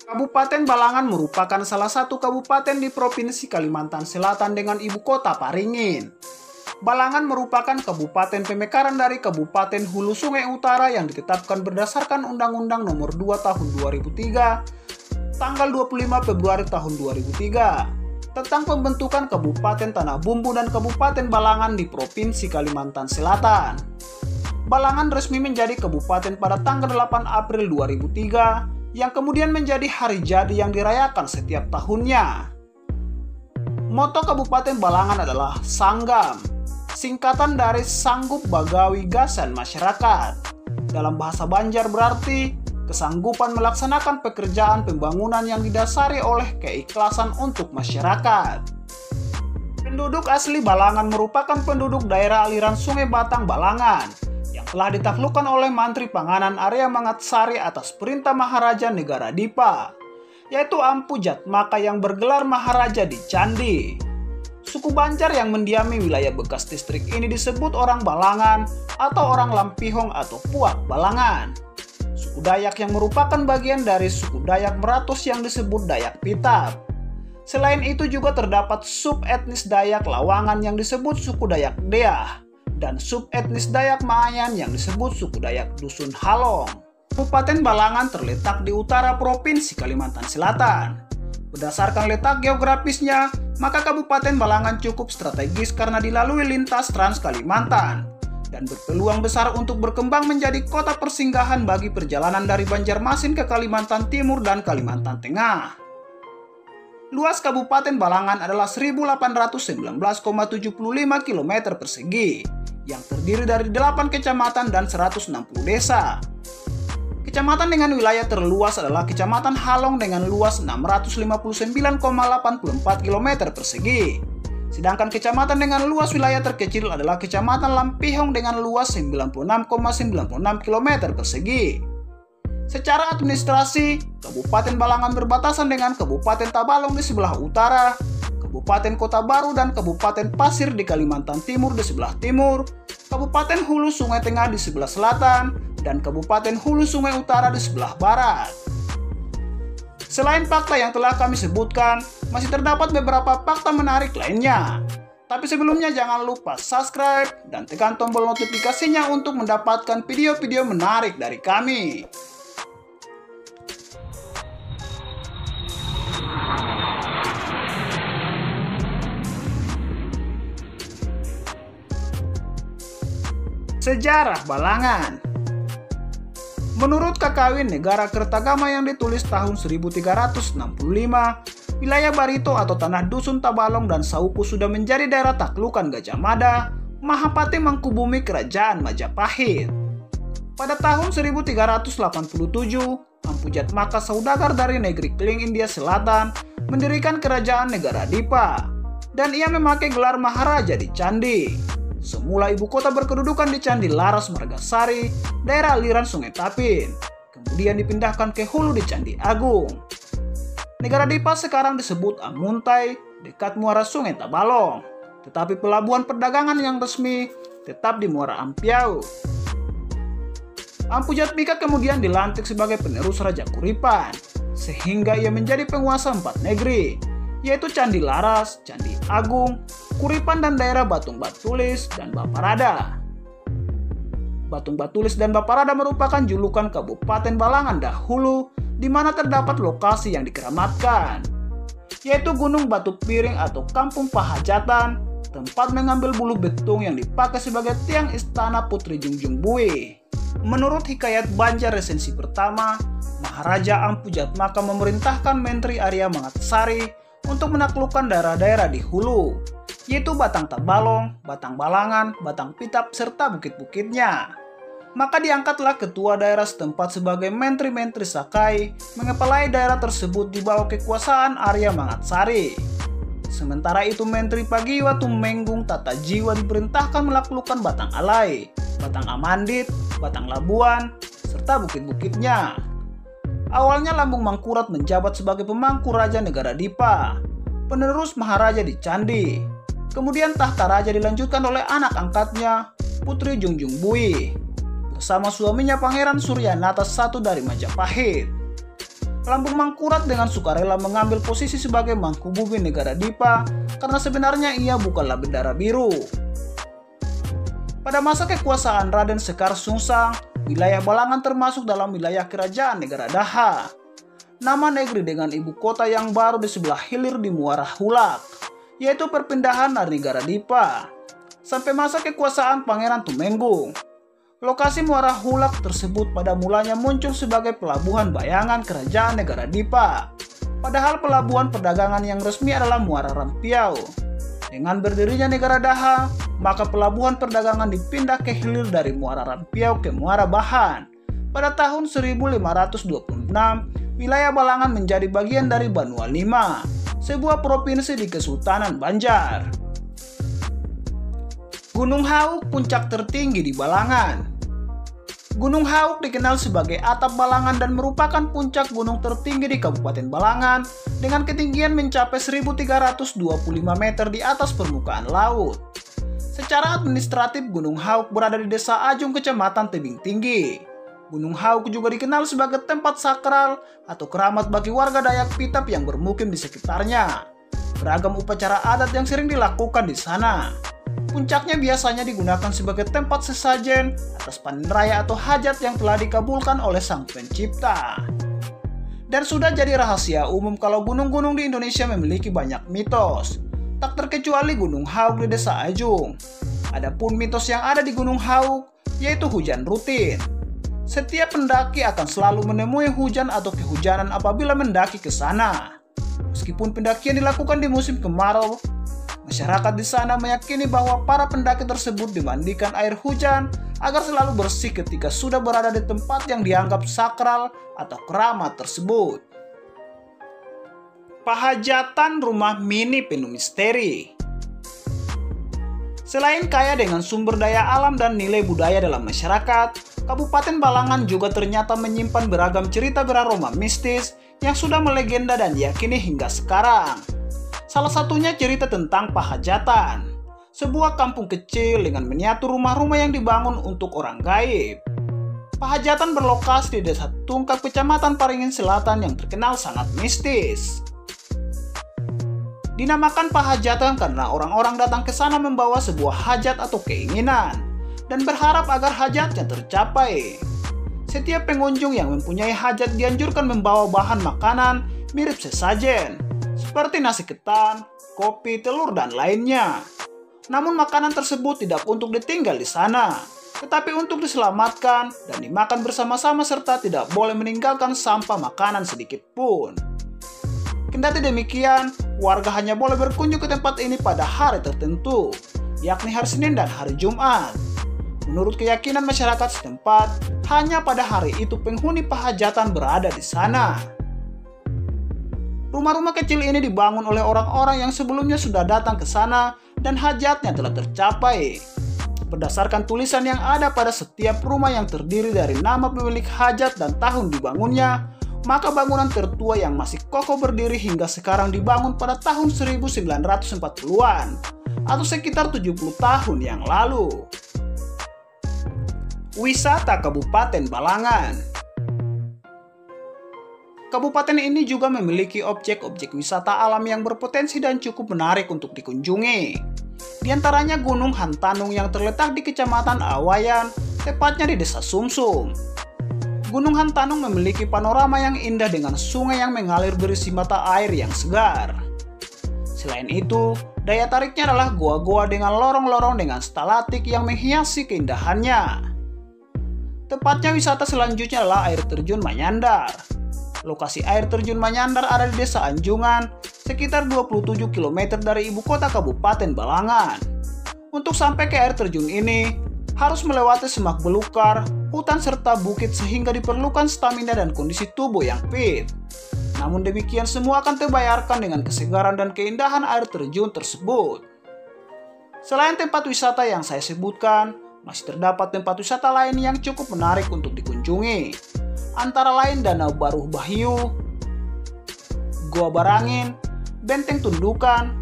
Kabupaten Balangan merupakan salah satu kabupaten di Provinsi Kalimantan Selatan dengan ibu kota Paringin. Balangan merupakan kabupaten pemekaran dari Kabupaten Hulu Sungai Utara yang ditetapkan berdasarkan Undang-Undang Nomor 2 Tahun 2003, tanggal 25 Februari tahun 2003, tentang pembentukan Kabupaten Tanah Bumbu dan Kabupaten Balangan di Provinsi Kalimantan Selatan. Balangan resmi menjadi kabupaten pada tanggal 8 April 2003, yang kemudian menjadi hari jadi yang dirayakan setiap tahunnya. Moto Kabupaten Balangan adalah Sanggam, singkatan dari Sanggup Bagawi Gasan Masyarakat. Dalam bahasa Banjar berarti kesanggupan melaksanakan pekerjaan pembangunan yang didasari oleh keikhlasan untuk masyarakat. Penduduk asli Balangan merupakan penduduk daerah aliran Sungai Batang Balangan yang telah ditaklukkan oleh Mantri Panganan Arya Mangatsari atas perintah Maharaja Negara Dipa, yaitu Ampu Jatmaka yang bergelar Maharaja di Candi. Suku Banjar yang mendiami wilayah bekas distrik ini disebut orang Balangan atau orang Lampihong atau Puak Balangan. Suku Dayak yang merupakan bagian dari suku Dayak Meratus yang disebut Dayak Pitap. Selain itu juga terdapat subetnis Dayak Lawangan yang disebut suku Dayak Deah, dan subetnis Dayak Maayan yang disebut suku Dayak Dusun Halong. Kabupaten Balangan terletak di utara Provinsi Kalimantan Selatan. Berdasarkan letak geografisnya, maka Kabupaten Balangan cukup strategis karena dilalui lintas Trans Kalimantan dan berpeluang besar untuk berkembang menjadi kota persinggahan bagi perjalanan dari Banjarmasin ke Kalimantan Timur dan Kalimantan Tengah. Luas Kabupaten Balangan adalah 1819,75 km persegi, yang terdiri dari 8 kecamatan dan 160 desa. Kecamatan dengan wilayah terluas adalah Kecamatan Halong dengan luas 659,84 km persegi. Sedangkan kecamatan dengan luas wilayah terkecil adalah Kecamatan Lampihong dengan luas 96,96 km persegi. Secara administrasi, Kabupaten Balangan berbatasan dengan Kabupaten Tabalong di sebelah utara, Kabupaten Kota Baru dan Kabupaten Pasir di Kalimantan Timur di sebelah timur, Kabupaten Hulu Sungai Tengah di sebelah selatan, dan Kabupaten Hulu Sungai Utara di sebelah barat. Selain fakta yang telah kami sebutkan, masih terdapat beberapa fakta menarik lainnya. Tapi sebelumnya jangan lupa subscribe dan tekan tombol notifikasinya untuk mendapatkan video-video menarik dari kami. Sejarah Balangan. Menurut Kakawin Negara Kertagama yang ditulis tahun 1365, wilayah Barito atau tanah dusun Tabalong dan Sauku sudah menjadi daerah taklukan Gajah Mada, Mahapati Mangkubumi Kerajaan Majapahit. Pada tahun 1387, Ampu Jatmaka saudagar dari negeri Kling India Selatan mendirikan kerajaan negara Dipa, dan ia memakai gelar Maharaja di Candi. Semula ibu kota berkedudukan di Candi Laras Margasari, daerah aliran Sungai Tapin. Kemudian dipindahkan ke hulu di Candi Agung. Negara Dipa sekarang disebut Amuntai, dekat muara Sungai Tabalong. Tetapi pelabuhan perdagangan yang resmi tetap di Muara Ampiau. Ampu Jatmika kemudian dilantik sebagai penerus Raja Kuripan, sehingga ia menjadi penguasa 4 negeri, yaitu Candi Laras, Candi Agung, Kuripan dan daerah Batung Batulis dan Baparada. Batung Batulis dan Baparada merupakan julukan Kabupaten Balangan dahulu, di mana terdapat lokasi yang dikeramatkan, yaitu Gunung Batu Piring atau Kampung Pahajatan, tempat mengambil bulu betung yang dipakai sebagai tiang istana Putri Jungjung Bui. Menurut hikayat Banjar resensi pertama, Maharaja Ampu Jatmaka memerintahkan Menteri Arya Mangatsari untuk menaklukkan daerah-daerah di hulu, yaitu Batang Tabalong, Batang Balangan, Batang Pitap, serta bukit-bukitnya. Maka diangkatlah ketua daerah setempat sebagai menteri-menteri Sakai, mengepalai daerah tersebut di bawah kekuasaan Arya Mangatsari. Sementara itu Menteri Pagiwa Tumenggung Tata Jiwa diperintahkan menaklukkan Batang Alai, Batang Amandit, Batang Labuan, serta bukit-bukitnya. Awalnya Lambung Mangkurat menjabat sebagai pemangku raja negara Dipa, penerus Maharaja di Candi. Kemudian tahta raja dilanjutkan oleh anak angkatnya, Putri Jungjung Bui, bersama suaminya Pangeran Suryanata I dari Majapahit. Lambung Mangkurat dengan sukarela mengambil posisi sebagai mangku bumi negara Dipa karena sebenarnya ia bukanlah bendera biru. Pada masa kekuasaan Raden Sekar Sungsang, wilayah Balangan termasuk dalam wilayah kerajaan negara Daha. Nama negeri dengan ibu kota yang baru di sebelah hilir di Muara Hulak, yaitu perpindahan dari negara Dipa. Sampai masa kekuasaan Pangeran Tumenggung, lokasi Muara Hulak tersebut pada mulanya muncul sebagai pelabuhan bayangan kerajaan negara Dipa. Padahal pelabuhan perdagangan yang resmi adalah Muara Rampiau. Dengan berdirinya negara Daha, maka pelabuhan perdagangan dipindah ke hilir dari Muara Rampiau ke Muara Bahan. Pada tahun 1526, wilayah Balangan menjadi bagian dari Banua Lima, sebuah provinsi di Kesultanan Banjar. Gunung Hauk, puncak tertinggi di Balangan. Gunung Hauk dikenal sebagai atap Balangan dan merupakan puncak gunung tertinggi di Kabupaten Balangan dengan ketinggian mencapai 1325 meter di atas permukaan laut. Secara administratif, Gunung Hauk berada di Desa Ajung, Kecamatan Tebing Tinggi. Gunung Hauk juga dikenal sebagai tempat sakral atau keramat bagi warga Dayak Pitap yang bermukim di sekitarnya. Beragam upacara adat yang sering dilakukan di sana. Puncaknya biasanya digunakan sebagai tempat sesajen atas panen raya atau hajat yang telah dikabulkan oleh Sang Pencipta. Dan sudah jadi rahasia umum kalau gunung-gunung di Indonesia memiliki banyak mitos, tak terkecuali Gunung Hauk di Desa Ajung. Adapun mitos yang ada di Gunung Hauk yaitu hujan rutin. Setiap pendaki akan selalu menemui hujan atau kehujanan apabila mendaki ke sana. Meskipun pendakian dilakukan di musim kemarau, masyarakat di sana meyakini bahwa para pendaki tersebut dimandikan air hujan agar selalu bersih ketika sudah berada di tempat yang dianggap sakral atau keramat tersebut. Pahajatan rumah mini penuh misteri. Selain kaya dengan sumber daya alam dan nilai budaya dalam masyarakat, Kabupaten Balangan juga ternyata menyimpan beragam cerita beraroma mistis yang sudah melegenda dan diyakini hingga sekarang. Salah satunya cerita tentang Pahajatan, sebuah kampung kecil dengan miniatur rumah-rumah yang dibangun untuk orang gaib. Pahajatan berlokasi di Desa Tungkap, Kecamatan Paringin Selatan yang terkenal sangat mistis. Dinamakan Pahajatan karena orang-orang datang ke sana membawa sebuah hajat atau keinginan dan berharap agar hajatnya tercapai. Setiap pengunjung yang mempunyai hajat dianjurkan membawa bahan makanan mirip sesajen, seperti nasi ketan, kopi, telur, dan lainnya. Namun makanan tersebut tidak untuk ditinggal di sana, tetapi untuk diselamatkan dan dimakan bersama-sama serta tidak boleh meninggalkan sampah makanan sedikit pun. Kendati demikian, warga hanya boleh berkunjung ke tempat ini pada hari tertentu, yakni hari Senin dan hari Jumat. Menurut keyakinan masyarakat setempat, hanya pada hari itu penghuni Pahajatan berada di sana. Rumah-rumah kecil ini dibangun oleh orang-orang yang sebelumnya sudah datang ke sana dan hajatnya telah tercapai. Berdasarkan tulisan yang ada pada setiap rumah yang terdiri dari nama pemilik hajat dan tahun dibangunnya, maka bangunan tertua yang masih kokoh berdiri hingga sekarang dibangun pada tahun 1940-an atau sekitar 70 tahun yang lalu. Wisata Kabupaten Balangan. Kabupaten ini juga memiliki objek-objek wisata alam yang berpotensi dan cukup menarik untuk dikunjungi. Di antaranya Gunung Hantanung yang terletak di Kecamatan Awayan, tepatnya di Desa Sumsum. Gunung Hantanung memiliki panorama yang indah dengan sungai yang mengalir berisi mata air yang segar. Selain itu, daya tariknya adalah goa-goa dengan lorong-lorong dengan stalatik yang menghiasi keindahannya. Tepatnya wisata selanjutnya adalah air terjun Manyandar. Lokasi air terjun Manyandar ada di Desa Anjungan, sekitar 27 km dari ibu kota Kabupaten Balangan. Untuk sampai ke air terjun ini, harus melewati semak belukar, hutan serta bukit sehingga diperlukan stamina dan kondisi tubuh yang fit. Namun demikian semua akan terbayarkan dengan kesegaran dan keindahan air terjun tersebut. Selain tempat wisata yang saya sebutkan, masih terdapat tempat wisata lain yang cukup menarik untuk dikunjungi. Antara lain Danau Baruh Bahiu, Goa Barangin, Benteng Tundukan,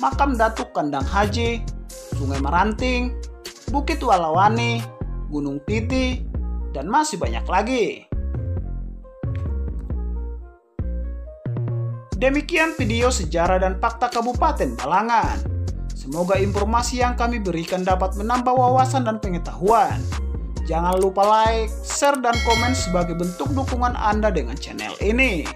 Makam Datuk Kandang Haji, Sungai Maranting, Bukit Walawani, Gunung Titi, dan masih banyak lagi. Demikian video sejarah dan fakta Kabupaten Balangan. Semoga informasi yang kami berikan dapat menambah wawasan dan pengetahuan. Jangan lupa like, share, dan komen sebagai bentuk dukungan Anda dengan channel ini.